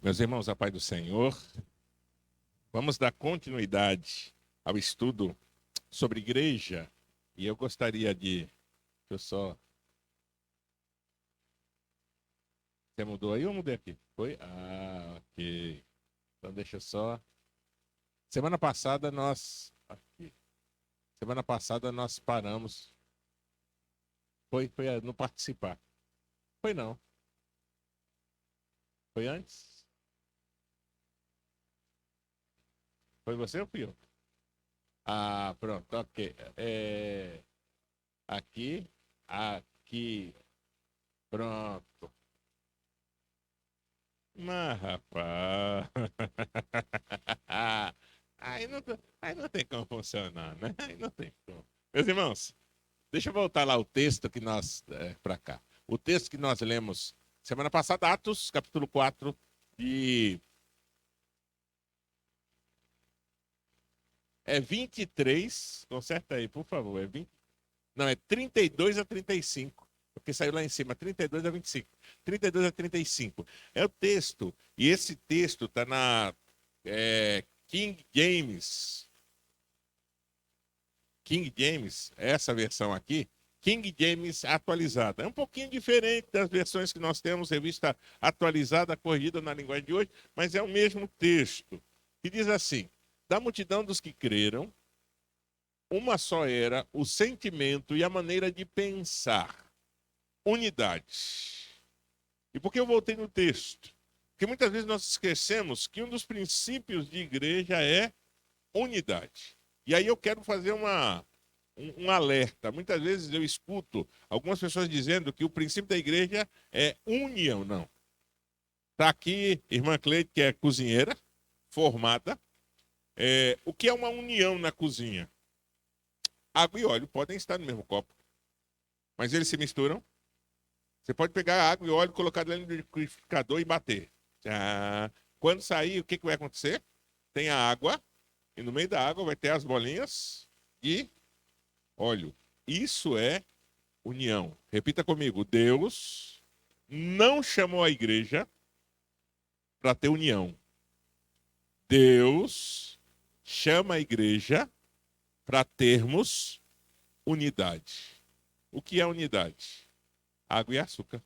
Meus irmãos, a paz do Senhor, vamos dar continuidade ao estudo sobre igreja. E eu gostaria de. Deixa eu só. Você mudou aí ou eu mudei aqui? Foi? Ah, ok. Então deixa eu só. Semana passada nós. Aqui. Semana passada nós paramos. Foi no participar. Foi não. Foi antes? Foi você ou fui eu? Ah, pronto, ok. Aqui, aqui, pronto. Mas, rapaz. Aí não tem como funcionar, né? Aí não tem como. Meus irmãos, deixa eu voltar lá o texto que nós. Para cá. O texto que nós lemos semana passada, Atos, capítulo 4, de. É 23. Conserta aí, por favor. É 20, não, é 32 a 35. Porque saiu lá em cima, 32 a 25. 32 a 35. É o texto. E esse texto está na King James. King James, essa versão aqui, King James atualizada. É um pouquinho diferente das versões que nós temos, revista atualizada, corrigida na linguagem de hoje, mas é o mesmo texto. Que diz assim: da multidão dos que creram, uma só era o sentimento e a maneira de pensar. Unidade. E por que eu voltei no texto? Porque muitas vezes nós esquecemos que um dos princípios de igreja é unidade. E aí eu quero fazer um alerta. Muitas vezes eu escuto algumas pessoas dizendo que o princípio da igreja é união. Não. Está aqui irmã Cleide, que é cozinheira, formada. O que é uma união na cozinha? Água e óleo podem estar no mesmo copo, mas eles se misturam. Você pode pegar água e óleo, colocar dentro do liquidificador e bater. Quando sair, o que vai acontecer? Tem a água, e no meio da água vai ter as bolinhas de óleo. Isso é união. Repita comigo. Deus não chamou a igreja para ter união. Deus chama a igreja para termos unidade. O que é unidade? Água e açúcar.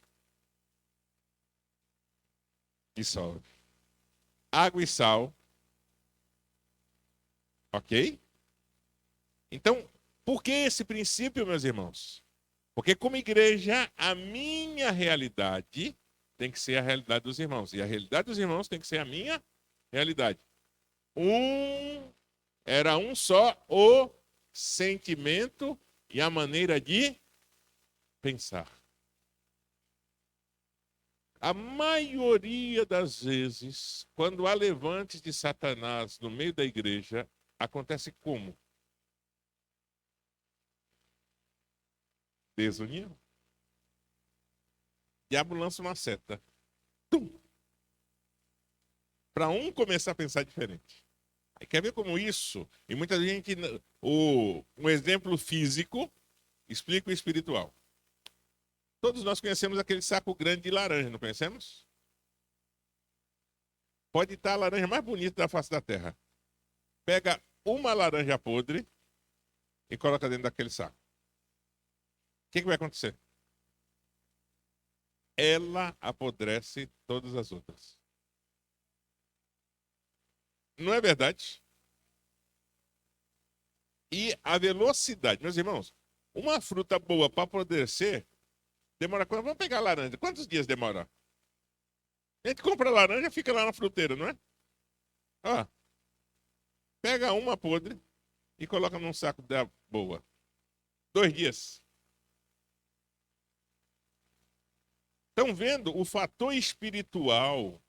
Dissolve. Água e sal. Ok? Então, por que esse princípio, meus irmãos? Porque, como igreja, a minha realidade tem que ser a realidade dos irmãos. E a realidade dos irmãos tem que ser a minha realidade. Era um só o sentimento e a maneira de pensar. A maioria das vezes, quando há levantes de Satanás no meio da igreja, acontece como? Desunião. Diabo lança uma seta. Para começar a pensar diferente. Aí quer ver como isso? E muita gente. Um exemplo físico explica o espiritual. Todos nós conhecemos aquele saco grande de laranja, não conhecemos? Pode estar a laranja mais bonita da face da terra. Pega uma laranja podre e coloca dentro daquele saco. O que vai acontecer? Ela apodrece todas as outras. Não é verdade? E a velocidade, meus irmãos, uma fruta boa para apodrecer demora quanto? Vamos pegar a laranja. Quantos dias demora? A gente compra a laranja e fica lá na fruteira, não é? Ó, pega uma podre e coloca num saco da boa. 2 dias. Estão vendo o fator espiritual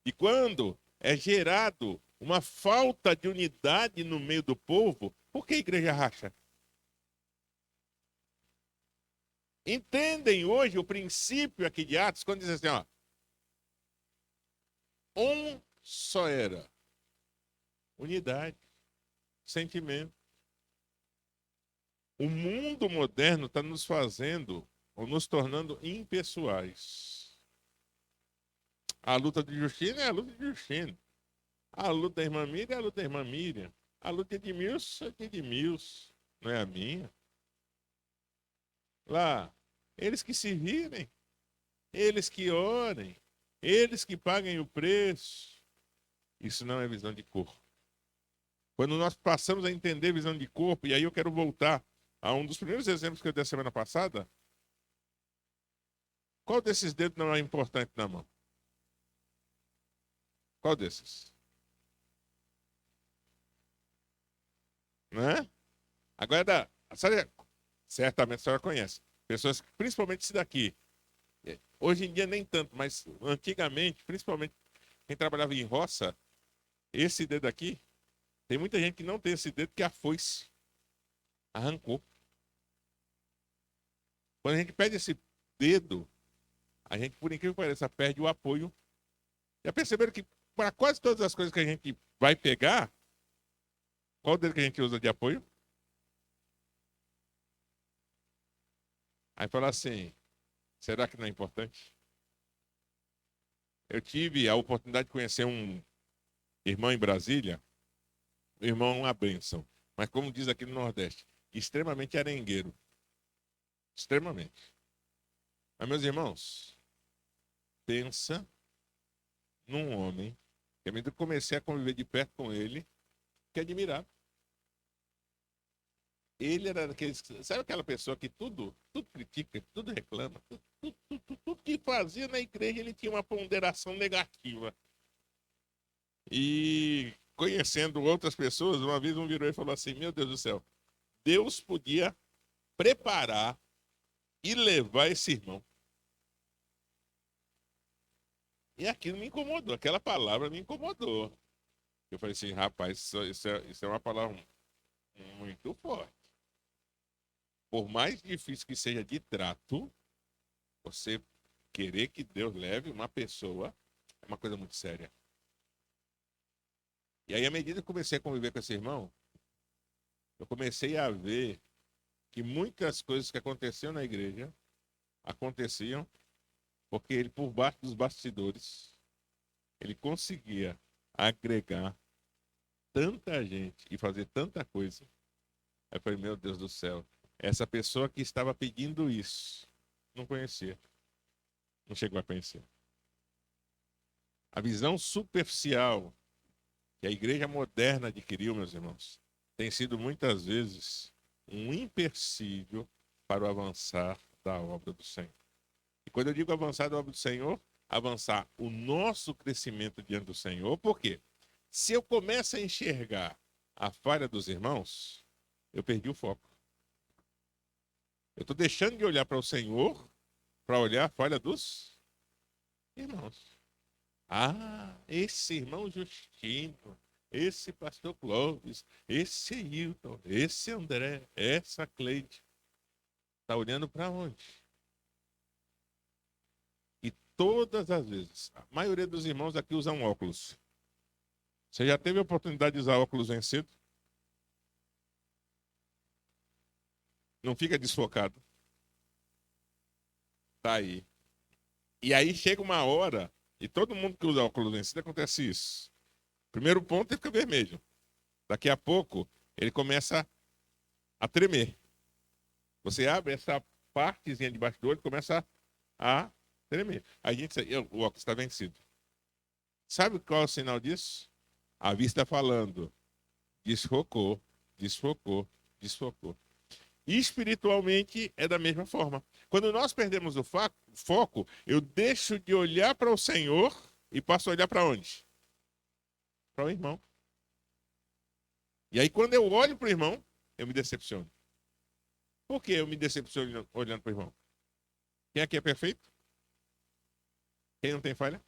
e quando é gerado uma falta de unidade no meio do povo, por que a igreja racha? Entendem hoje o princípio aqui de Atos, quando diz assim, ó, um só era. Unidade, sentimento. O mundo moderno está nos fazendo, ou nos tornando impessoais. A luta de Justino é a luta de Justino. A luta da irmã Miriam é a luta da irmã Miriam. A luta de Edmilson é de Edmilson, não é a minha. Lá, eles que se virem, eles que orem, eles que paguem o preço. Isso não é visão de corpo. Quando nós passamos a entender visão de corpo, e aí eu quero voltar a um dos primeiros exemplos que eu dei semana passada, qual desses dedos não é importante na mão? Qual desses? Né? Agora, sabe, certamente a senhora conhece. Pessoas, principalmente esse daqui. Hoje em dia nem tanto, mas antigamente, principalmente quem trabalhava em roça, esse dedo aqui, tem muita gente que não tem esse dedo que a foice arrancou. Quando a gente perde esse dedo, a gente, por incrível que pareça, perde o apoio. Já perceberam que para quase todas as coisas que a gente vai pegar, qual o dedo que a gente usa de apoio? Aí fala assim, será que não é importante? Eu tive a oportunidade de conhecer um irmão em Brasília, o irmão é uma bênção, mas como diz aqui no Nordeste, extremamente arengueiro. Extremamente. Mas, meus irmãos, pensa num homem, que à medida que eu comecei a conviver de perto com ele, que admirava. Ele era daqueles, sabe aquela pessoa que tudo critica, tudo reclama, tudo que fazia na igreja ele tinha uma ponderação negativa. E conhecendo outras pessoas, uma vez um virou e falou assim: meu Deus do céu, Deus podia preparar e levar esse irmão. E aquilo me incomodou, aquela palavra me incomodou. Eu falei assim, rapaz, isso é uma palavra muito forte. Por mais difícil que seja de trato, você querer que Deus leve uma pessoa é uma coisa muito séria. E aí, à medida que eu comecei a conviver com esse irmão, eu comecei a ver que muitas coisas que aconteciam na igreja aconteciam porque ele, por baixo dos bastidores, ele conseguia agregar tanta gente e fazer tanta coisa. Aí eu falei, meu Deus do céu, essa pessoa que estava pedindo isso, não conhecia, não chegou a conhecer. A visão superficial que a igreja moderna adquiriu, meus irmãos, tem sido muitas vezes um empecilho para o avançar da obra do Senhor. E quando eu digo avançar da obra do Senhor, avançar o nosso crescimento diante do Senhor, por quê? Se eu começo a enxergar a falha dos irmãos, eu perdi o foco. Eu estou deixando de olhar para o Senhor para olhar a falha dos irmãos. Ah, esse irmão Justino, esse pastor Clóvis, esse Hilton, esse André, essa Cleide. Está olhando para onde? E todas as vezes, a maioria dos irmãos aqui usam óculos. Você já teve a oportunidade de usar óculos vencido? Não fica desfocado. Tá aí. E aí chega uma hora, e todo mundo que usa óculos vencido acontece isso. Primeiro ponto, ele fica vermelho. Daqui a pouco, ele começa a tremer. Você abre essa partezinha debaixo do olho e começa a tremer. Aí a gente diz, o óculos está vencido. Sabe qual é o sinal disso? A vista falando, desfocou, desfocou, desfocou. Espiritualmente é da mesma forma. Quando nós perdemos o foco, eu deixo de olhar para o Senhor e passo a olhar para onde? Para o irmão. E aí, quando eu olho para o irmão, eu me decepciono. Por que eu me decepciono olhando para o irmão? Quem aqui é perfeito? Quem não tem falha?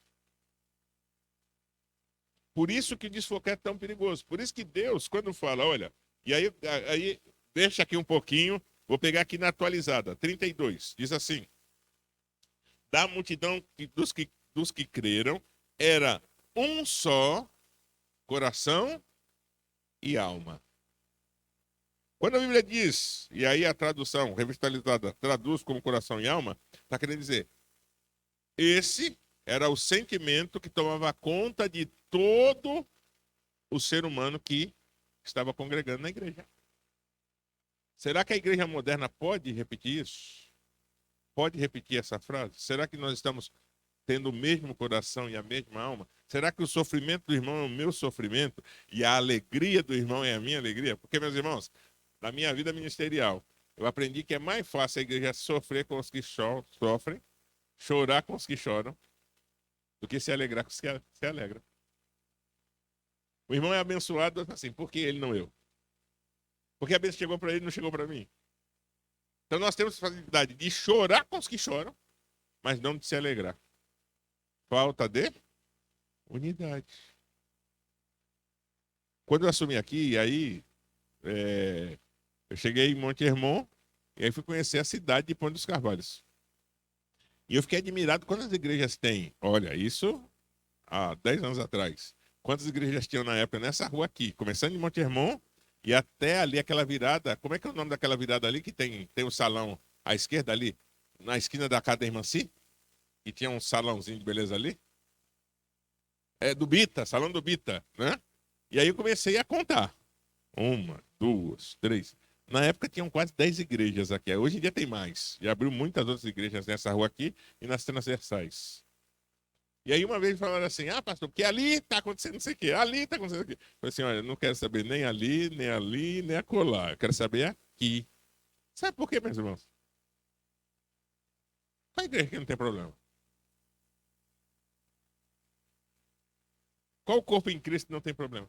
Por isso que desfocar é tão perigoso. Por isso que Deus, quando fala, olha, e aí deixa aqui um pouquinho, vou pegar aqui na atualizada, 32, diz assim: da multidão dos que creram, era um só coração e alma. Quando a Bíblia diz, e aí a tradução revitalizada traduz como coração e alma, está querendo dizer, esse era o sentimento que tomava conta de todo o ser humano que estava congregando na igreja. Será que a igreja moderna pode repetir isso? Pode repetir essa frase? Será que nós estamos tendo o mesmo coração e a mesma alma? Será que o sofrimento do irmão é o meu sofrimento e a alegria do irmão é a minha alegria? Porque, meus irmãos, na minha vida ministerial, eu aprendi que é mais fácil a igreja sofrer com os que sofrem, chorar com os que choram, do que se alegrar com os que se alegram. O irmão é abençoado assim, por que ele não eu? Porque a bênção chegou para ele e não chegou para mim. Então nós temos facilidade de chorar com os que choram, mas não de se alegrar. Falta de unidade. Quando eu assumi aqui, aí eu cheguei em Monte Hermon e aí fui conhecer a cidade de Ponte dos Carvalhos. E eu fiquei admirado quantas igrejas tem. Olha, isso há 10 anos atrás. Quantas igrejas tinham na época nessa rua aqui, começando em Monte Hermon e até ali aquela virada. Como é que é o nome daquela virada ali que tem um salão à esquerda ali, na esquina da casa da irmã Si? E tinha um salãozinho de beleza ali? É do Bita, salão do Bita, né? E aí eu comecei a contar. 1, 2, 3. Na época tinham quase 10 igrejas aqui. Hoje em dia tem mais. Já abriu muitas outras igrejas nessa rua aqui e nas transversais. E aí uma vez falaram assim, pastor, porque ali está acontecendo não sei o quê, ali está acontecendo aqui. Eu falei assim, olha, eu não quero saber nem ali, nem acolá. Eu quero saber aqui. Sabe por quê, meus irmãos? Qual igreja que não tem problema? Qual o corpo em Cristo que não tem problema?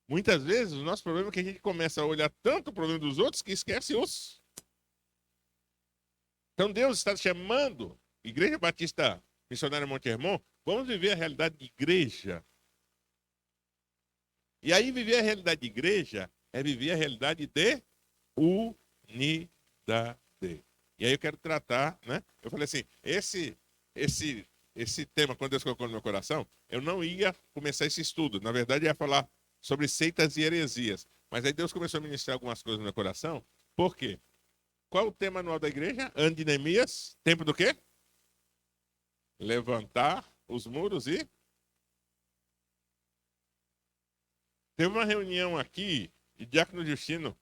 Muitas vezes o nosso problema é que a gente começa a olhar tanto o problema dos outros que esquece os. Então Deus está chamando, Igreja Batista Missionária Monte Hermon, vamos viver a realidade de igreja. E aí viver a realidade de igreja é viver a realidade de unidade. E aí eu quero tratar, né? Eu falei assim, esse tema, quando Deus colocou no meu coração, eu não ia começar esse estudo. Na verdade, eu ia falar sobre seitas e heresias. Mas aí Deus começou a ministrar algumas coisas no meu coração. Por quê? Qual é o tema anual da igreja? Ano de Neemias. Tempo do quê? Levantar os muros e... Teve uma reunião aqui e Diácono Justino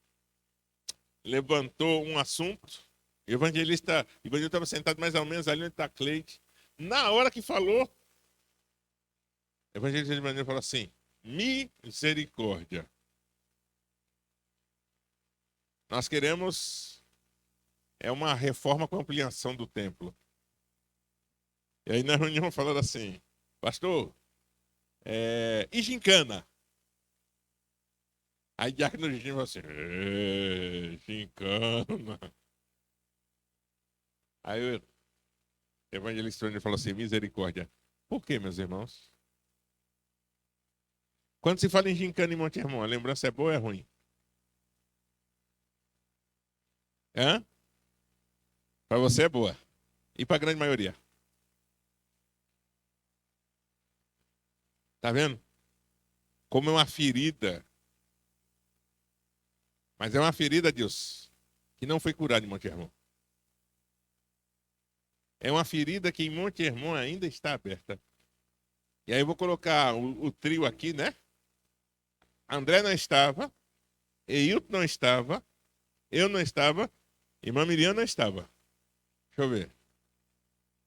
levantou um assunto. O evangelista estava sentado mais ou menos ali onde está Cleide. Na hora que falou, o evangelista de maneira falou assim, misericórdia. Nós queremos uma reforma com ampliação do templo. E aí na reunião falaram assim, pastor, e gincana? Aí Diácono Justino falou assim, gincana. Aí o evangelista falou assim, misericórdia. Por quê, meus irmãos? Quando se fala em gincana em Monte Hermon, a lembrança é boa ou é ruim? Hã? Para você é boa. E para a grande maioria? Tá vendo? Como é uma ferida. Mas é uma ferida, Deus, que não foi curada em Monte Hermon. É uma ferida que em Monte Hermon ainda está aberta. E aí eu vou colocar o trio aqui, né? André não estava, Eilton não estava, eu não estava, irmã Miriam não estava. Deixa eu ver.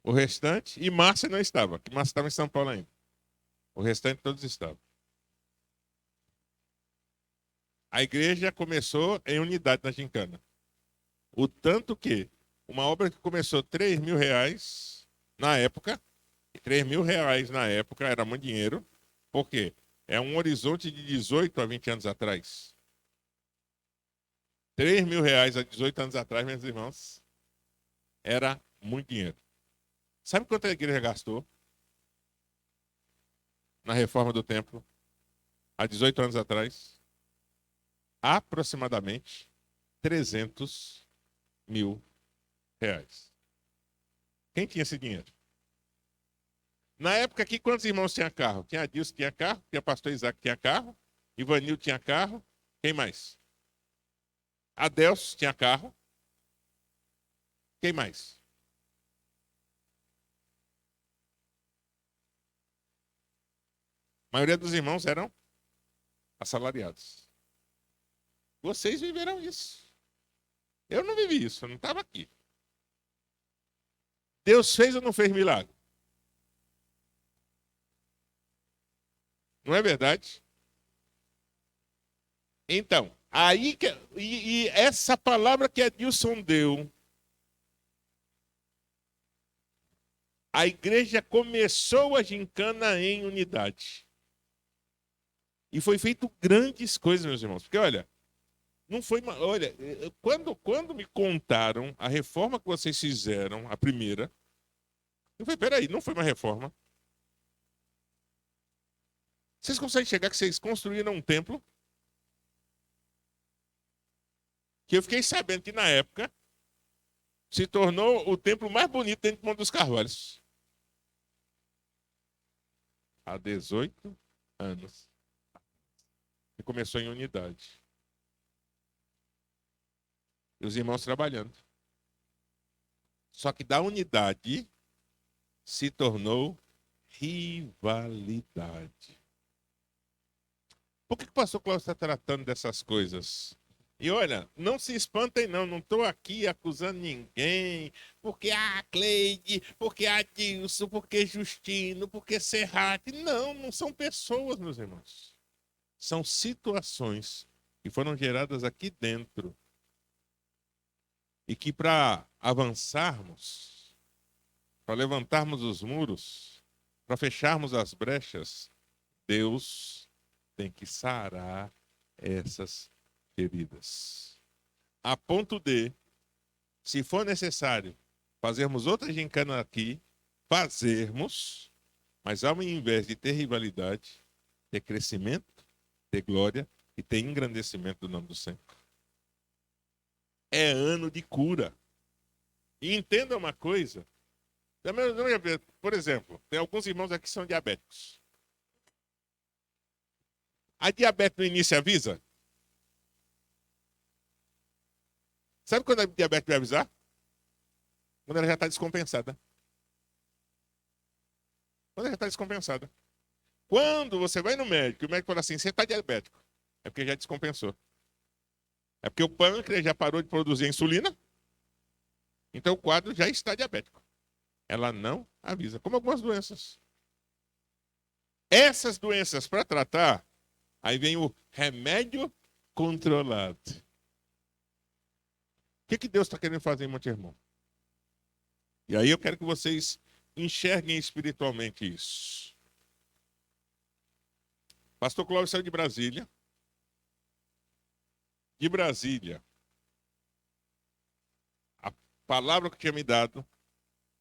O restante, e Márcia não estava, que Márcia estava em São Paulo ainda. O restante todos estavam. A igreja começou em unidade na gincana. O tanto que uma obra que começou R$ 3.000 na época, R$ 3.000 na época era muito dinheiro, por quê? É um horizonte de 18 a 20 anos atrás. R$ 3.000 há 18 anos atrás, meus irmãos, era muito dinheiro. Sabe quanto a igreja gastou na reforma do templo há 18 anos atrás? Aproximadamente R$ 300.000. Quem tinha esse dinheiro? Na época aqui, quantos irmãos tinham carro? Tinha Adilson que tinha carro, tinha pastor Isaac que tinha carro, Ivanil tinha carro, quem mais? Adelso tinha carro, quem mais? maioria dos irmãos eram assalariados. Vocês viveram isso. Eu não vivi isso, eu não estava aqui. Deus fez ou não fez milagre? Não é verdade? Então, aí que, e essa palavra que Adilson deu, a igreja começou a gincana em unidade. E foi feito grandes coisas, meus irmãos. Porque, olha, não foi. Olha, quando me contaram a reforma que vocês fizeram, a primeira, eu falei, peraí, não foi uma reforma. Vocês conseguem chegar que vocês construíram um templo? Que eu fiquei sabendo que na época se tornou o templo mais bonito dentro do Monte dos Carvalhos. Há 18 anos. E começou em unidade. E os irmãos trabalhando. Só que da unidade se tornou rivalidade. Por que o pastor Cláudio está tratando dessas coisas? E olha, não se espantem não, não estou aqui acusando ninguém, porque a Cleide, porque a Dilson, porque Justino, porque Serrate. Não, não são pessoas, meus irmãos. São situações que foram geradas aqui dentro. E que para avançarmos, para levantarmos os muros, para fecharmos as brechas, Deus tem que sarar essas feridas. A ponto de, se for necessário, fazermos outra gincana aqui, fazermos, mas ao invés de ter rivalidade, ter crescimento, ter glória e ter engrandecimento do nome do Senhor. É ano de cura. E entenda uma coisa, por exemplo, tem alguns irmãos aqui que são diabéticos. A diabetes no início avisa? Sabe quando a diabetes vai avisar? Quando ela já está descompensada. Quando ela já está descompensada. Quando você vai no médico e o médico fala assim, você está diabético. É porque já descompensou. É porque o pâncreas já parou de produzir insulina. Então o quadro já está diabético. Ela não avisa. Como algumas doenças. Essas doenças para tratar, aí vem o remédio controlado. O que Deus está querendo fazer em Monte Hermon? E aí eu quero que vocês enxerguem espiritualmente isso. Pastor Cláudio saiu de Brasília. De Brasília, a palavra que tinha me dado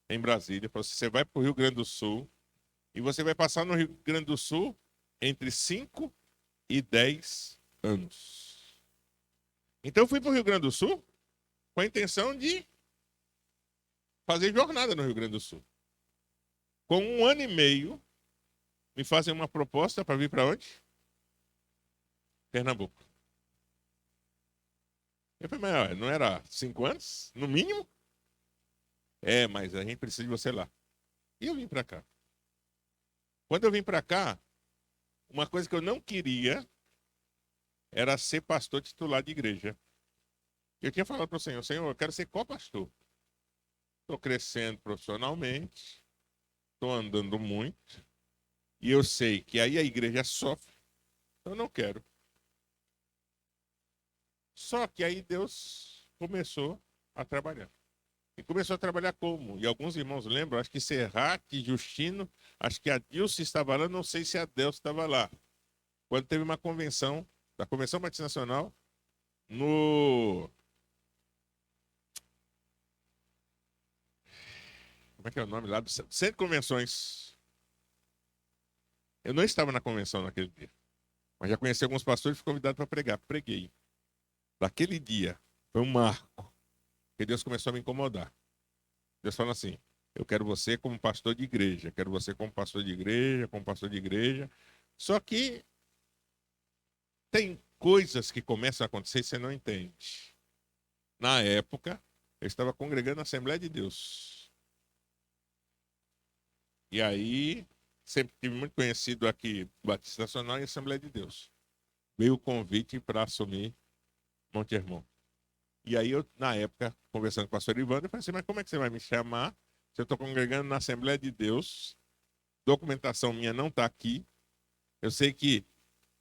em Brasília, falou assim, você vai para o Rio Grande do Sul e você vai passar no Rio Grande do Sul entre 5 e 10 anos. Então eu fui para o Rio Grande do Sul com a intenção de fazer jornada no Rio Grande do Sul. Com 1 ano e meio, me fazem uma proposta para vir para onde? Pernambuco. Eu falei, mas não era 5 anos? No mínimo? É, mas a gente precisa de você lá. E eu vim para cá. Quando eu vim para cá, uma coisa que eu não queria era ser pastor titular de igreja. Eu tinha falado para o Senhor, Senhor, eu quero ser co-pastor. Estou crescendo profissionalmente, estou andando muito, e eu sei que aí a igreja sofre, então eu não quero. Só que aí Deus começou a trabalhar. E começou a trabalhar como? E alguns irmãos lembram, acho que Serrate, Justino, acho que a Dilce estava lá, não sei se a Delcio estava lá. Quando teve uma convenção, da Convenção Batista Nacional, no... Como é que é o nome lá? Do Centro de Convenções. Eu não estava na convenção naquele dia. Mas já conheci alguns pastores e fui convidado para pregar. Preguei. Daquele dia, foi um marco. Que Deus começou a me incomodar. Deus falou assim, eu quero você como pastor de igreja. Quero você como pastor de igreja, como pastor de igreja. Só que tem coisas que começam a acontecer e você não entende. Na época, eu estava congregando na Assembleia de Deus. E aí, sempre tive muito conhecido aqui Batista Nacional e Assembleia de Deus. Veio o convite para assumir Monte Hermon. E aí eu, na época, conversando com o pastor Ivandro, eu falei assim, mas como é que você vai me chamar se eu estou congregando na Assembleia de Deus, documentação minha não está aqui, eu sei que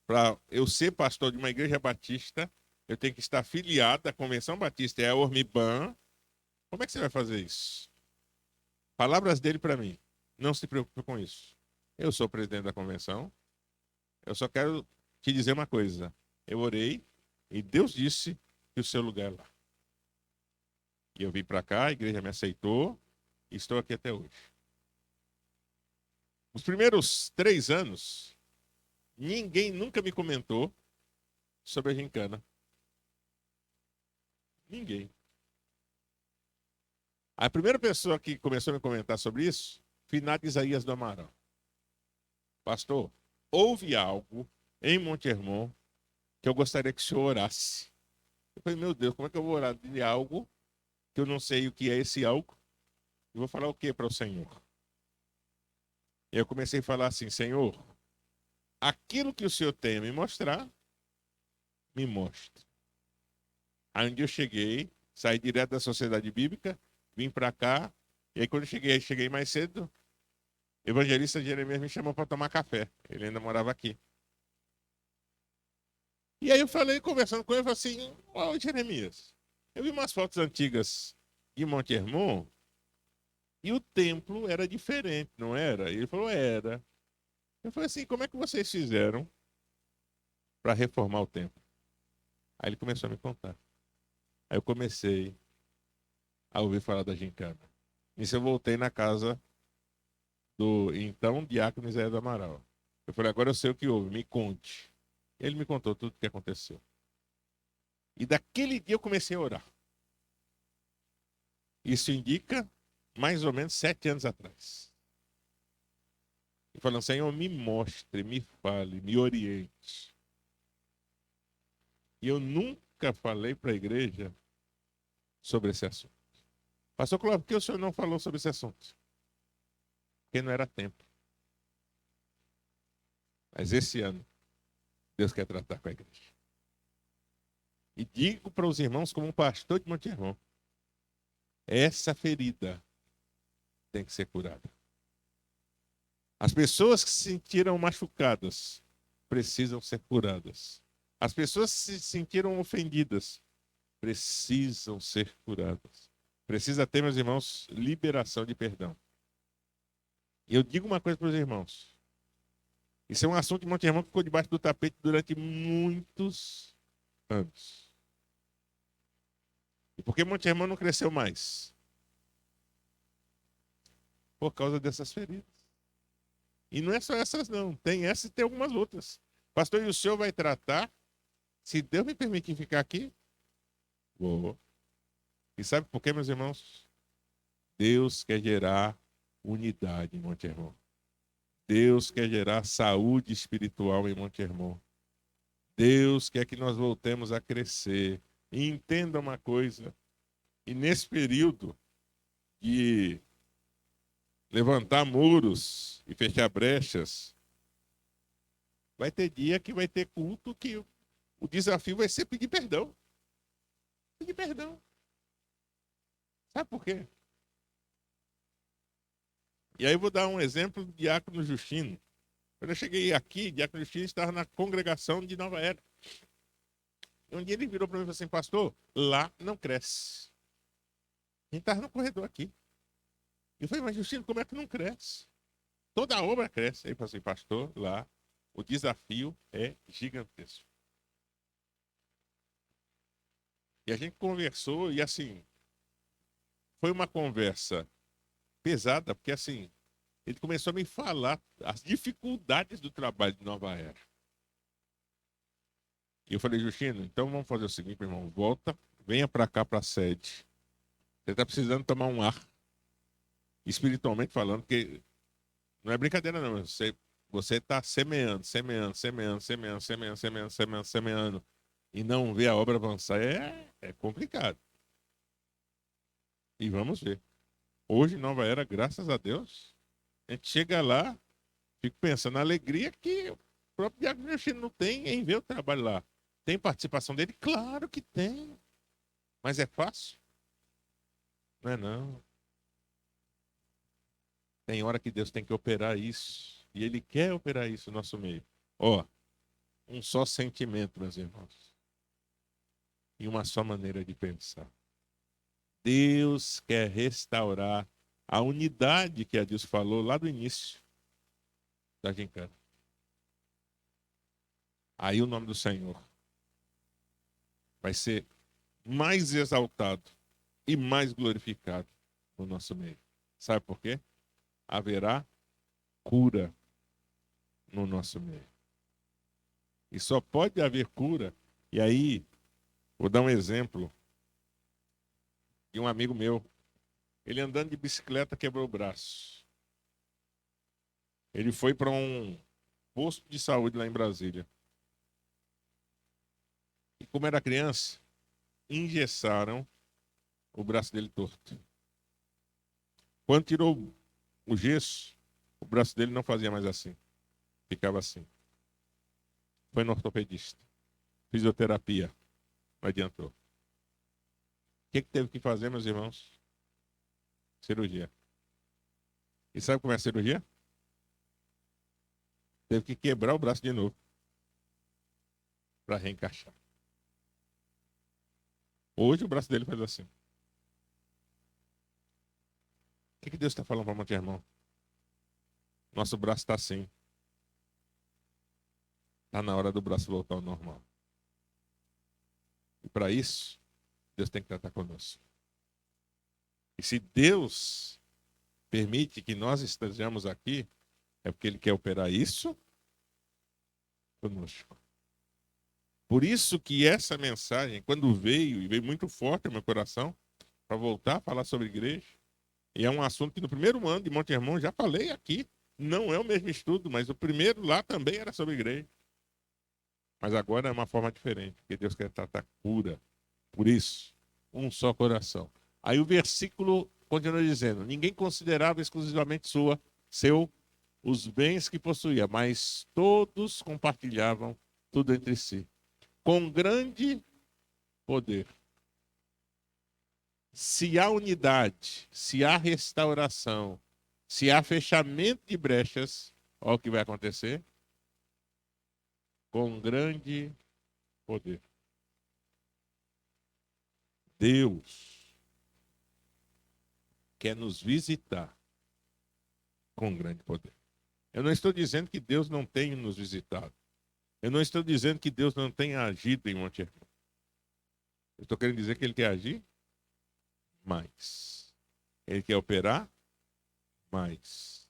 para eu ser pastor de uma igreja batista, eu tenho que estar filiado à Convenção Batista, é a Ormiban. Como é que você vai fazer isso? Palavras dele para mim, não se preocupe com isso. Eu sou presidente da convenção, eu só quero te dizer uma coisa. Eu orei e Deus disse que o seu lugar é lá. E eu vim para cá, a igreja me aceitou e estou aqui até hoje. Os primeiros 3 anos, ninguém nunca me comentou sobre a gincana. Ninguém. A primeira pessoa que começou a me comentar sobre isso, finado Isaías do Amaral. Pastor, houve algo em Monte Hermon que eu gostaria que o senhor orasse. Eu falei, meu Deus, como é que eu vou orar de algo que eu não sei o que é esse algo? Eu vou falar o que para o Senhor? E eu comecei a falar assim, Senhor, aquilo que o Senhor tem a me mostrar, me mostre. Aí um dia eu cheguei, saí direto da Sociedade Bíblica, vim para cá, e aí quando eu cheguei mais cedo, o evangelista Jeremias me chamou para tomar café. Ele ainda morava aqui. E aí eu falei, conversando com ele, eu falei assim, ó, Jeremias, eu vi umas fotos antigas de Monte Hermon, e o templo era diferente, não era? E ele falou, era. Eu falei assim, como é que vocês fizeram para reformar o templo? Aí ele começou a me contar. Aí eu comecei a ouvir falar da gincana. Nisso eu voltei na casa do então diácono Isaías do Amaral. Eu falei, agora eu sei o que houve, me conte. Ele me contou tudo o que aconteceu. E daquele dia eu comecei a orar. Isso indica mais ou menos 7 anos atrás. E falando, Senhor, me mostre, me fale, me oriente. E eu nunca falei para a igreja sobre esse assunto. Pastor Cláudio, por que o senhor não falou sobre esse assunto? Porque não era tempo. Mas esse ano, Deus quer tratar com a igreja. E digo para os irmãos, como um pastor de Monte Hermon, essa ferida tem que ser curada. As pessoas que se sentiram machucadas precisam ser curadas. As pessoas que se sentiram ofendidas precisam ser curadas. Precisa ter, meus irmãos, liberação de perdão. E eu digo uma coisa para os irmãos. Isso é um assunto de Monte Hermon que ficou debaixo do tapete durante muitos anos. E por que Monte Hermon não cresceu mais? Por causa dessas feridas. E não é só essas, não. Tem essas e tem algumas outras. Pastor, e o senhor vai tratar? Se Deus me permitir ficar aqui, vou. E sabe por quê, meus irmãos? Deus quer gerar unidade em Monte Hermon. Deus quer gerar saúde espiritual em Monte Hermon. Deus quer que nós voltemos a crescer. E entenda uma coisa. E nesse período de levantar muros e fechar brechas, vai ter dia que vai ter culto que o desafio vai ser pedir perdão. Pedir perdão. Sabe por quê? E aí eu vou dar um exemplo do diácono Justino. Quando eu cheguei aqui, o diácono Justino estava na congregação de Nova Era. E um dia ele virou para mim e falou assim, pastor, lá não cresce. A gente estava no corredor aqui. Eu falei, mas Justino, como é que não cresce? Toda a obra cresce. Aí ele falou assim, pastor, lá o desafio é gigantesco. E a gente conversou e assim, foi uma conversa pesada, porque assim, ele começou a me falar as dificuldades do trabalho de Nova Era. E eu falei, Justino, então vamos fazer o seguinte, meu irmão, volta, venha para cá para a sede. Você está precisando tomar um ar, espiritualmente falando, porque não é brincadeira não, você está semeando, semeando, semeando, semeando, semeando, semeando, semeando, semeando, e não vê a obra avançar, é complicado. E vamos ver. Hoje, Nova Era, graças a Deus, a gente chega lá, Fico pensando na alegria que o próprio Diácono Justino não tem em ver o trabalho lá. Tem participação dele? Claro que tem. Mas é fácil? Não é não. Tem hora que Deus tem que operar isso. E Ele quer operar isso no nosso meio. Ó, um só sentimento, meus irmãos. E uma só maneira de pensar. Deus quer restaurar a unidade que a Deus falou lá do início da gincana. Aí o nome do Senhor vai ser mais exaltado e mais glorificado no nosso meio. Sabe por quê? Haverá cura no nosso meio. E só pode haver cura. E aí, vou dar um exemplo de um amigo meu. Ele andando de bicicleta quebrou o braço. Ele foi para um posto de saúde lá em Brasília. E como era criança, engessaram o braço dele torto. Quando tirou o gesso, o braço dele não fazia mais assim. Ficava assim. Foi no ortopedista. Fisioterapia. Não adiantou. O que teve que fazer, meus irmãos? Cirurgia. E sabe como é a cirurgia? Teve que quebrar o braço de novo para reencaixar. Hoje o braço dele faz assim. O que Deus está falando para o irmão? Nosso braço está assim. Está na hora do braço voltar ao normal. E para isso, Deus tem que tratar conosco. E se Deus permite que nós estejamos aqui, é porque Ele quer operar isso conosco. Por isso que essa mensagem, quando veio, e veio muito forte no meu coração, para voltar a falar sobre igreja, e é um assunto que no primeiro ano de Monte Hermon já falei aqui, não é o mesmo estudo, mas o primeiro lá também era sobre igreja. Mas agora é uma forma diferente, porque Deus quer tratar cura. Por isso, um só coração. Aí o versículo continua dizendo: ninguém considerava exclusivamente seu os bens que possuía, mas todos compartilhavam tudo entre si. Com grande poder. Se há unidade, se há restauração, se há fechamento de brechas, olha o que vai acontecer. Com grande poder. Deus quer nos visitar com grande poder. Eu não estou dizendo que Deus não tenha nos visitado. Eu não estou dizendo que Deus não tenha agido em Monte Hermon. Eu estou querendo dizer que Ele quer agir mais. Ele quer operar mais.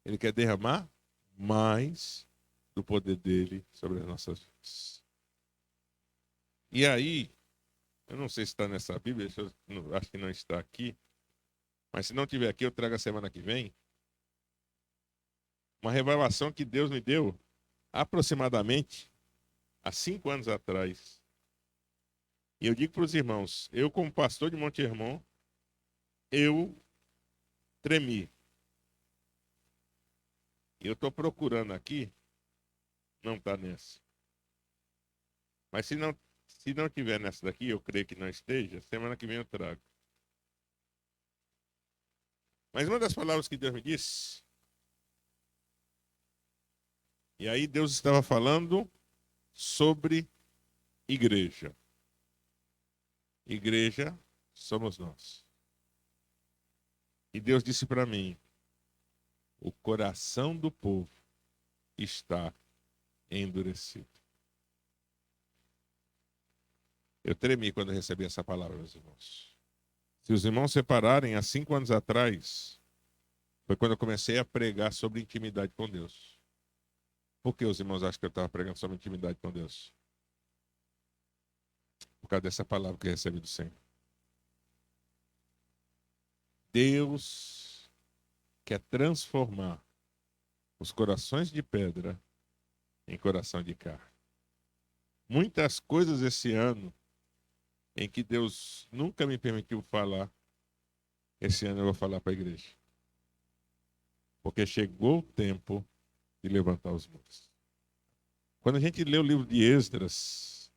Ele quer derramar mais do poder dele sobre as nossas vidas. E aí, eu não sei se está nessa Bíblia, acho que não está aqui, mas se não tiver aqui, eu trago a semana que vem. Uma revelação que Deus me deu aproximadamente há 5 anos atrás. E eu digo para os irmãos, eu como pastor de Monte Hermon, eu tremi. E eu estou procurando aqui, não está nessa. Mas se não tiver nessa daqui, eu creio que não esteja, semana que vem eu trago. Mas uma das palavras que Deus me disse, e aí Deus estava falando sobre igreja. Igreja somos nós. E Deus disse para mim, o coração do povo está endurecido. Eu tremi quando recebi essa palavra, meus irmãos. Se os irmãos separarem há 5 anos atrás, foi quando eu comecei a pregar sobre intimidade com Deus. Por que os irmãos acham que eu estava pregando sobre intimidade com Deus? Por causa dessa palavra que eu recebi do Senhor. Deus quer transformar os corações de pedra em coração de carne. Muitas coisas esse ano em que Deus nunca me permitiu falar, esse ano eu vou falar para a igreja. Porque chegou o tempo de levantar os muros. Quando a gente lê o livro de Esdras,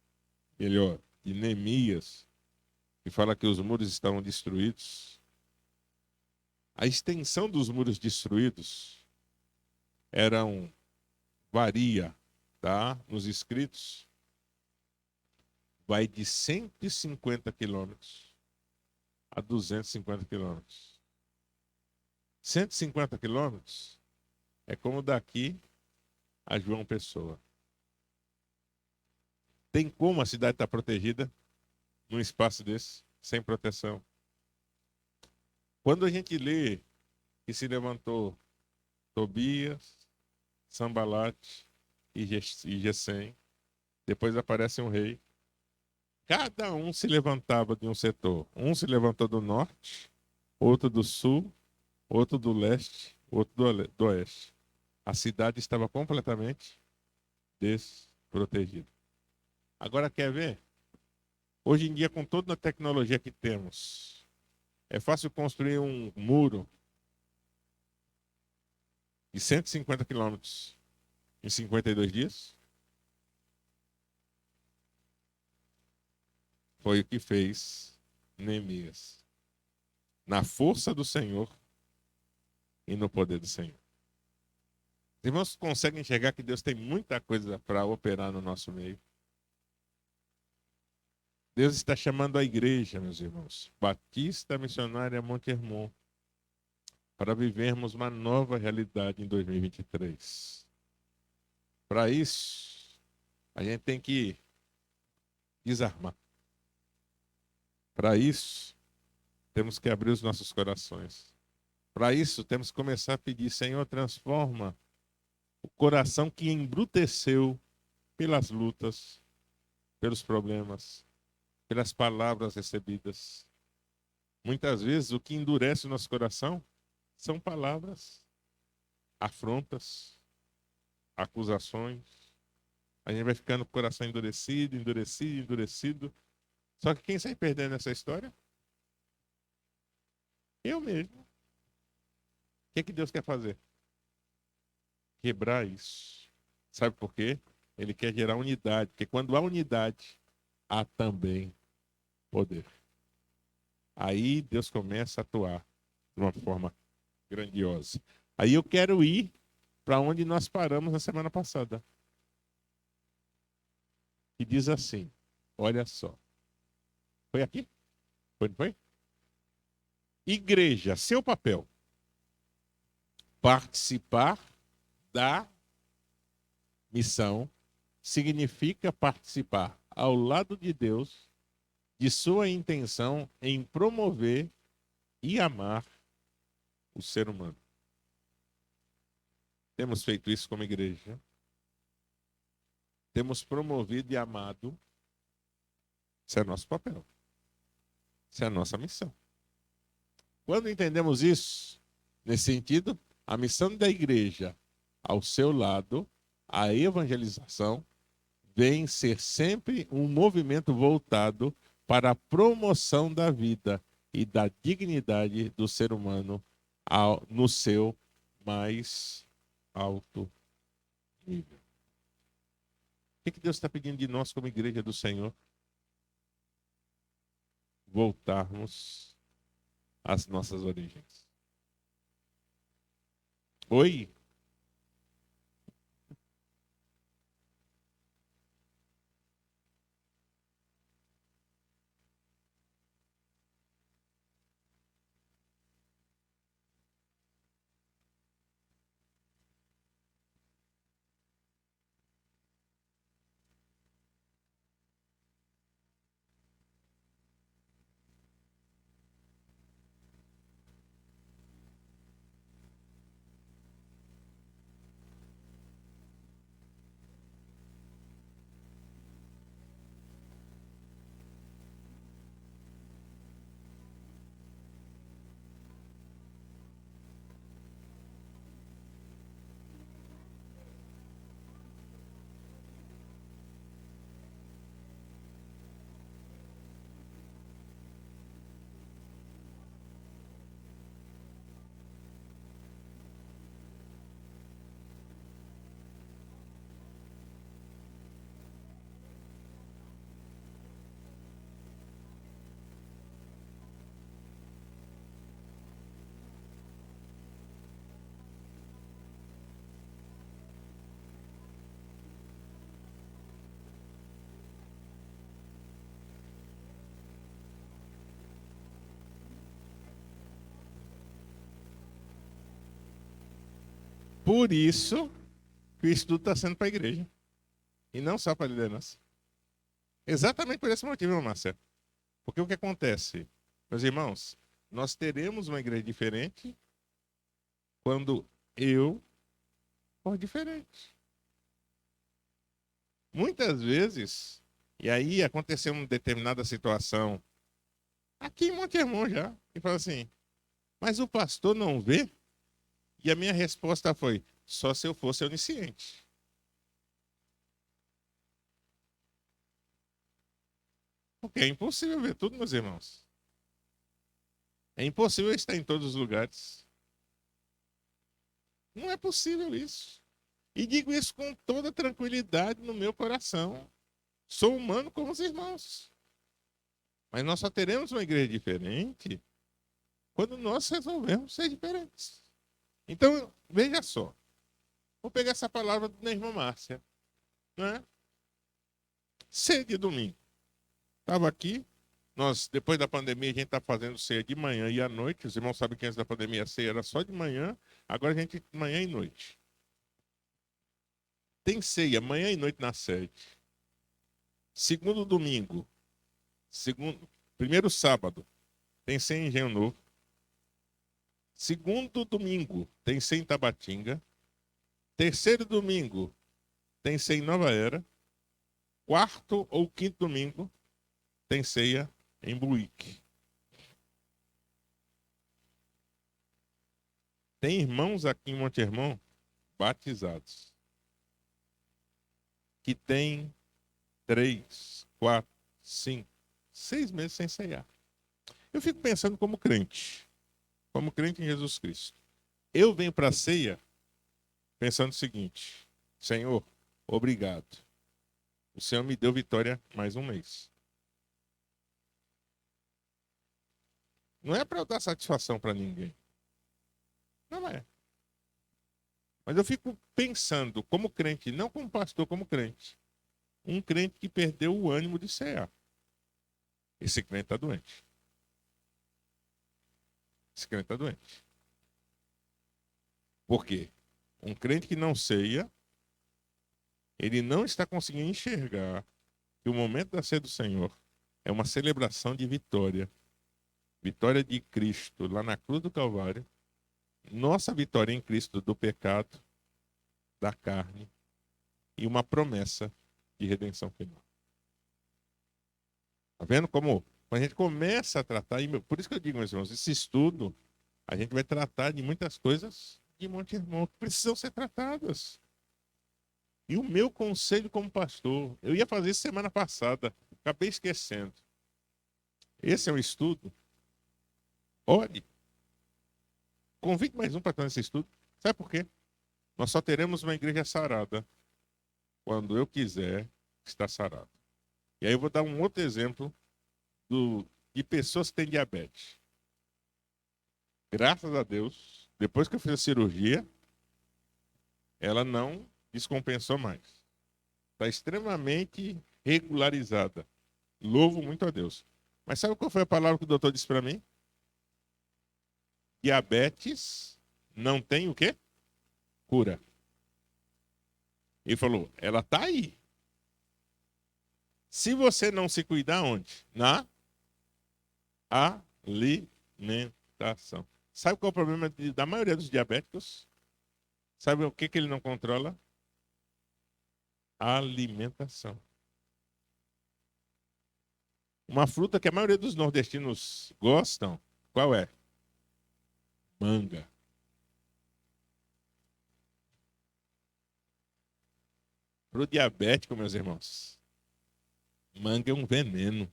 melhor, de Neemias, que fala que os muros estavam destruídos, a extensão dos muros destruídos varia, tá? Nos escritos, vai de 150 quilômetros a 250 quilômetros. 150 quilômetros é como daqui a João Pessoa. Tem como a cidade estar protegida num espaço desse, sem proteção? Quando a gente lê que se levantou Tobias, Sambalate e Gesem, depois aparece um rei, cada um se levantava de um setor. Um se levantou do norte, outro do sul, outro do leste, outro do oeste. A cidade estava completamente desprotegida. Agora quer ver? Hoje em dia, com toda a tecnologia que temos, é fácil construir um muro de 150 quilômetros em 52 dias? Foi o que fez Neemias. Na força do Senhor e no poder do Senhor. Os irmãos conseguem enxergar que Deus tem muita coisa para operar no nosso meio. Deus está chamando a igreja, meus irmãos, Batista Missionária Monte Hermon, para vivermos uma nova realidade em 2023. Para isso, a gente tem que desarmar. Para isso, temos que abrir os nossos corações. Para isso, temos que começar a pedir, Senhor, transforma o coração que embruteceu pelas lutas, pelos problemas, pelas palavras recebidas. Muitas vezes, o que endurece o nosso coração são palavras, afrontas, acusações. A gente vai ficando com o coração endurecido, endurecido, endurecido. Só que quem sai perdendo nessa história? Eu mesmo. O que Deus quer fazer? Quebrar isso. Sabe por quê? Ele quer gerar unidade. Porque quando há unidade, há também poder. Aí Deus começa a atuar de uma forma grandiosa. Aí eu quero ir para onde nós paramos na semana passada. E diz assim, olha só. Foi aqui? Foi, não foi? Igreja, seu papel. Participar da missão significa participar ao lado de Deus de sua intenção em promover e amar o ser humano. Temos feito isso como igreja. Temos promovido e amado. Esse é nosso papel. Essa é a nossa missão. Quando entendemos isso, nesse sentido, a missão da igreja ao seu lado, a evangelização, vem ser sempre um movimento voltado para a promoção da vida e da dignidade do ser humano no seu mais alto nível. O que Deus está pedindo de nós como igreja do Senhor? Voltarmos às nossas origens. Oi? Por isso que o estudo está sendo para a igreja. E não só para a liderança. Exatamente por esse motivo, irmão Marcelo. Porque o que acontece? Meus irmãos, nós teremos uma igreja diferente quando eu for diferente. Muitas vezes, e aí aconteceu uma determinada situação, aqui em Monte Hermon já, e fala assim, mas o pastor não vê? E a minha resposta foi, só se eu fosse onisciente. Porque é impossível ver tudo, meus irmãos. É impossível estar em todos os lugares. Não é possível isso. E digo isso com toda tranquilidade no meu coração. Sou humano como os irmãos. Mas nós só teremos uma igreja diferente quando nós resolvermos ser diferentes. Então, veja só. Vou pegar essa palavra da irmã Márcia. Né? Ceia de domingo. Estava aqui. Nós, depois da pandemia, a gente está fazendo ceia de manhã e à noite. Os irmãos sabem que antes da pandemia a ceia era só de manhã. Agora a gente manhã e noite. Tem ceia manhã e noite na sede. Segundo domingo. Primeiro sábado. Tem ceia em Engenho Novo. Segundo domingo. Tem ceia em Tabatinga. Terceiro domingo. Tem ceia em Nova Era. Quarto ou quinto domingo. Tem ceia em Buíque. Tem irmãos aqui em Monte Hermon batizados que tem 3, 4, 5, 6 meses sem ceiar. Eu fico pensando como crente em Jesus Cristo. Eu venho para a ceia pensando o seguinte: Senhor, obrigado. O Senhor me deu vitória mais um mês. Não é para eu dar satisfação para ninguém. Não é. Mas eu fico pensando como crente, não como pastor, como crente. Um crente que perdeu o ânimo de cear. Esse crente está doente. Esse crente está doente. Por quê? Um crente que não ceia, ele não está conseguindo enxergar que o momento da ceia do Senhor é uma celebração de vitória. Vitória de Cristo lá na cruz do Calvário. Nossa vitória em Cristo do pecado, da carne e uma promessa de redenção final. Tá vendo como a gente começa a tratar, e por isso que eu digo, meus irmãos, esse estudo, a gente vai tratar de muitas coisas de Monte Hermon que precisam ser tratadas. E o meu conselho como pastor, eu ia fazer isso semana passada, acabei esquecendo. Esse é um estudo. Olhe, convide mais um para estar nesse estudo. Sabe por quê? Nós só teremos uma igreja sarada quando eu quiser estar sarado. E aí eu vou dar um outro exemplo de pessoas que têm diabetes. Graças a Deus, depois que eu fiz a cirurgia, ela não descompensou mais. Está extremamente regularizada. Louvo muito a Deus. Mas sabe qual foi a palavra que o doutor disse para mim? Diabetes não tem o quê? Cura. Ele falou, ela está aí. Se você não se cuidar, onde? Na alimentação. Sabe qual é o problema da maioria dos diabéticos? Sabe o que ele não controla? Alimentação. Uma fruta que a maioria dos nordestinos gostam, qual é? Manga. Para o diabético, meus irmãos, manga é um veneno.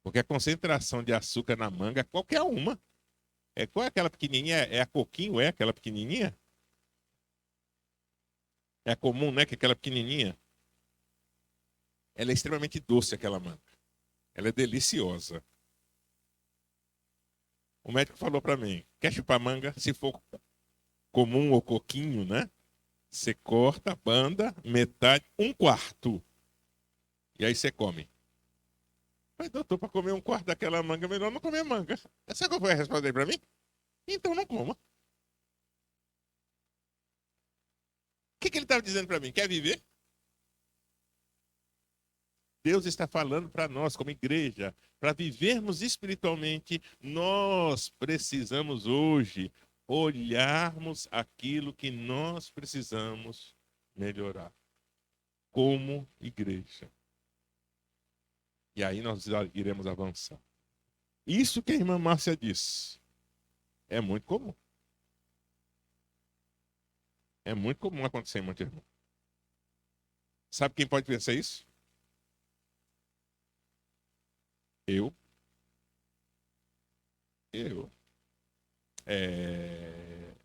Porque a concentração de açúcar na manga, qualquer uma. Qual é aquela pequenininha? É a coquinho, é aquela pequenininha? É comum, né? Que aquela pequenininha. Ela é extremamente doce, aquela manga. Ela é deliciosa. O médico falou para mim, quer chupar manga? Se for comum ou coquinho, né? Você corta, banda, metade, 1/4. E aí você come. Mas, doutor, para comer 1/4 daquela manga, melhor não comer manga. Sabe qual foi a resposta dele para mim? Então não coma. que ele estava dizendo para mim? Quer viver? Deus está falando para nós, como igreja, para vivermos espiritualmente, nós precisamos hoje olharmos aquilo que nós precisamos melhorar, como igreja. E aí nós iremos avançar. Isso que a irmã Márcia disse é muito comum. É muito comum acontecer, meu irmão. Sabe quem pode vencer isso? Eu. É...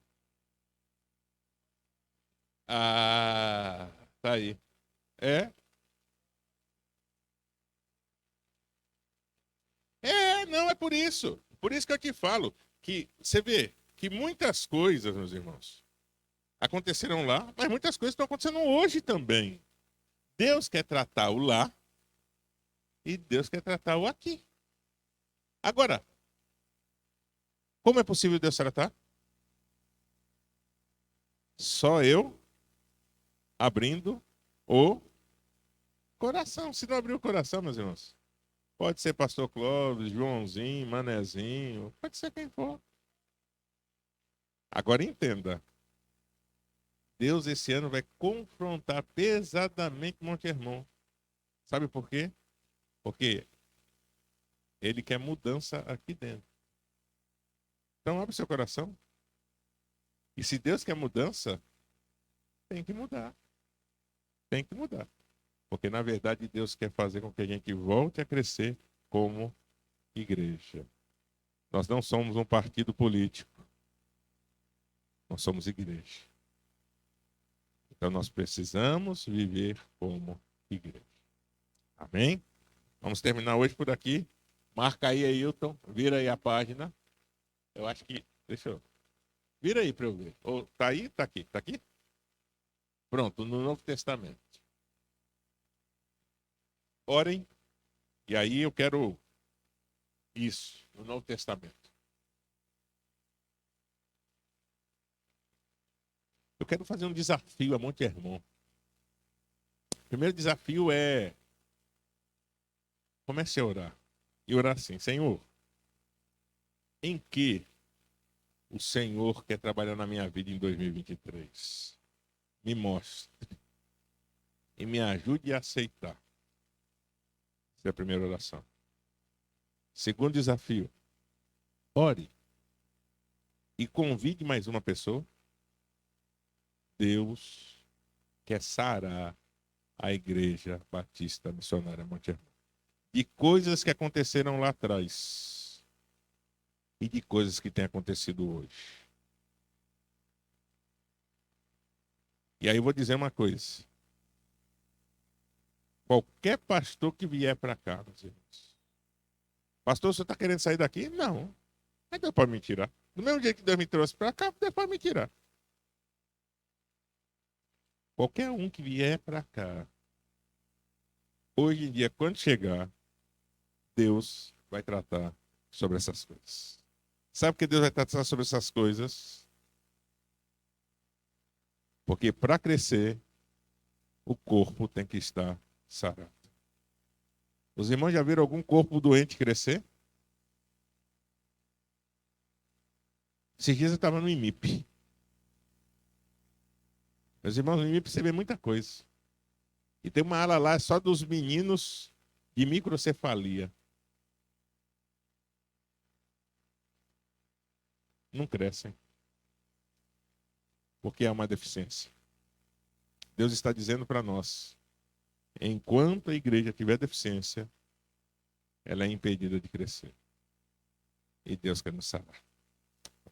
Ah, tá aí. É? Não, é por isso. Por isso que eu te falo que você vê que muitas coisas, meus irmãos, aconteceram lá, mas muitas coisas estão acontecendo hoje também. Deus quer tratar o lá e Deus quer tratar o aqui. Agora, como é possível Deus tratar? Só eu abrindo o coração. Se não abrir o coração, meus irmãos, pode ser pastor Clóvis, Joãozinho, Manezinho, pode ser quem for. Agora entenda. Deus esse ano vai confrontar pesadamente Monte Hermon. Sabe por quê? Porque ele quer mudança aqui dentro. Então abre seu coração. E se Deus quer mudança, tem que mudar. Tem que mudar. Porque na verdade Deus quer fazer com que a gente volte a crescer como igreja. Nós não somos um partido político. Nós somos igreja. Então nós precisamos viver como igreja. Amém? Vamos terminar hoje por aqui. Marca aí, Ailton. Vira aí a página. Eu acho que. Deixa eu. Vira aí para eu ver. Ou, tá aí? Tá aqui. Tá aqui? Pronto, no Novo Testamento. Orem. E aí eu quero isso, no Novo Testamento. Eu quero fazer um desafio a Monte Hermon. O primeiro desafio é comece a orar. E orar assim, Senhor, em que o Senhor quer trabalhar na minha vida em 2023? Me mostre. E me ajude a aceitar. Essa é a primeira oração. Segundo desafio, ore. E convide mais uma pessoa. Deus quer sarar a Igreja Batista Missionária Monte Hermon. De coisas que aconteceram lá atrás e de coisas que têm acontecido hoje. E aí eu vou dizer uma coisa. Qualquer pastor que vier para cá, meus irmãos. Pastor, você está querendo sair daqui? Não. Mas Deus pode me tirar. Do mesmo jeito que Deus me trouxe para cá, Deus pode me tirar. Qualquer um que vier para cá, hoje em dia, quando chegar, Deus vai tratar sobre essas coisas. Sabe por que Deus vai tratar sobre essas coisas? Porque para crescer, o corpo tem que estar sarado. Os irmãos já viram algum corpo doente crescer? Esses dias eu estava no IMIP. Meus irmãos, no IMIP você vê muita coisa. E tem uma ala lá só dos meninos de microcefalia. Não crescem. Porque é uma deficiência. Deus está dizendo para nós, enquanto a igreja tiver deficiência, ela é impedida de crescer. E Deus quer nos sarar.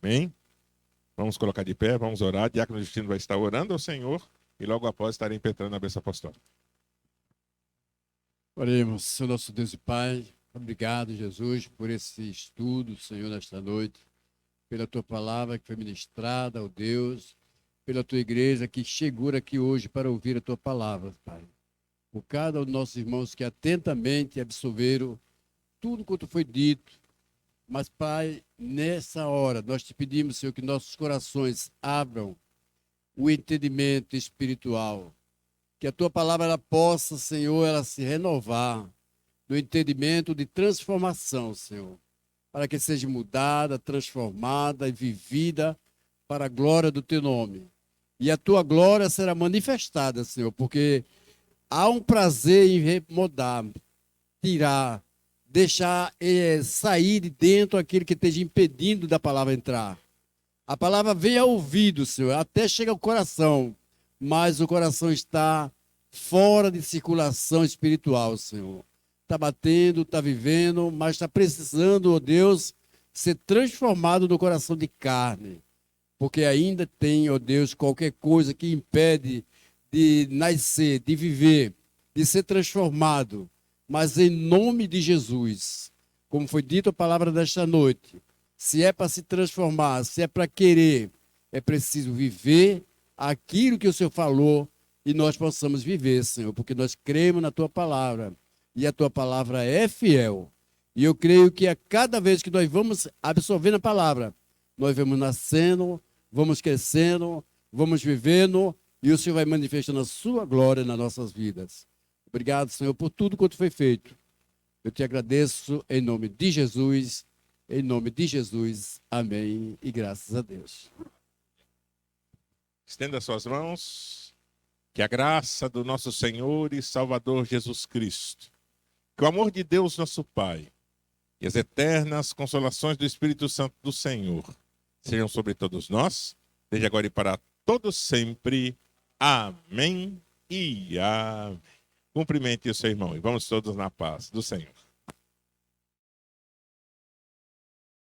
Amém? Vamos colocar de pé, vamos orar. Diácono Justino vai estar orando ao Senhor e logo após estarei impetrando a bênção apostólica. Oremos, Senhor nosso Deus e Pai, obrigado, Jesus, por esse estudo, Senhor, nesta noite, pela Tua palavra que foi ministrada, ó Deus, pela Tua igreja que chegou aqui hoje para ouvir a Tua palavra, Pai. Por cada um dos nossos irmãos que atentamente absorveram tudo quanto foi dito, mas, Pai, nessa hora, nós te pedimos, Senhor, que nossos corações abram o entendimento espiritual. Que a tua palavra ela possa, Senhor, ela se renovar no entendimento de transformação, Senhor, para que seja mudada, transformada e vivida para a glória do teu nome. E a tua glória será manifestada, Senhor, porque há um prazer em remodar, tirar, deixar sair de dentro aquilo que esteja impedindo da palavra entrar. A palavra vem ao ouvido, Senhor, até chega ao coração, mas o coração está fora de circulação espiritual, Senhor. Está batendo, está vivendo, mas está precisando, ó Deus, ser transformado no coração de carne. Porque ainda tem, ó Deus, qualquer coisa que impede de nascer, de viver, de ser transformado. Mas em nome de Jesus, como foi dito a palavra desta noite, se é para se transformar, se é para querer, é preciso viver aquilo que o Senhor falou e nós possamos viver, Senhor, porque nós cremos na tua palavra e a tua palavra é fiel. E eu creio que a cada vez que nós vamos absorvendo a palavra, nós vamos nascendo, vamos crescendo, vamos vivendo e o Senhor vai manifestando a sua glória nas nossas vidas. Obrigado, Senhor, por tudo quanto foi feito. Eu te agradeço em nome de Jesus. Em nome de Jesus, amém e graças a Deus. Estenda suas mãos, que a graça do nosso Senhor e Salvador Jesus Cristo, que o amor de Deus nosso Pai e as eternas consolações do Espírito Santo do Senhor sejam sobre todos nós, desde agora e para todos sempre. Amém e amém. Cumprimente o seu irmão e vamos todos na paz do Senhor.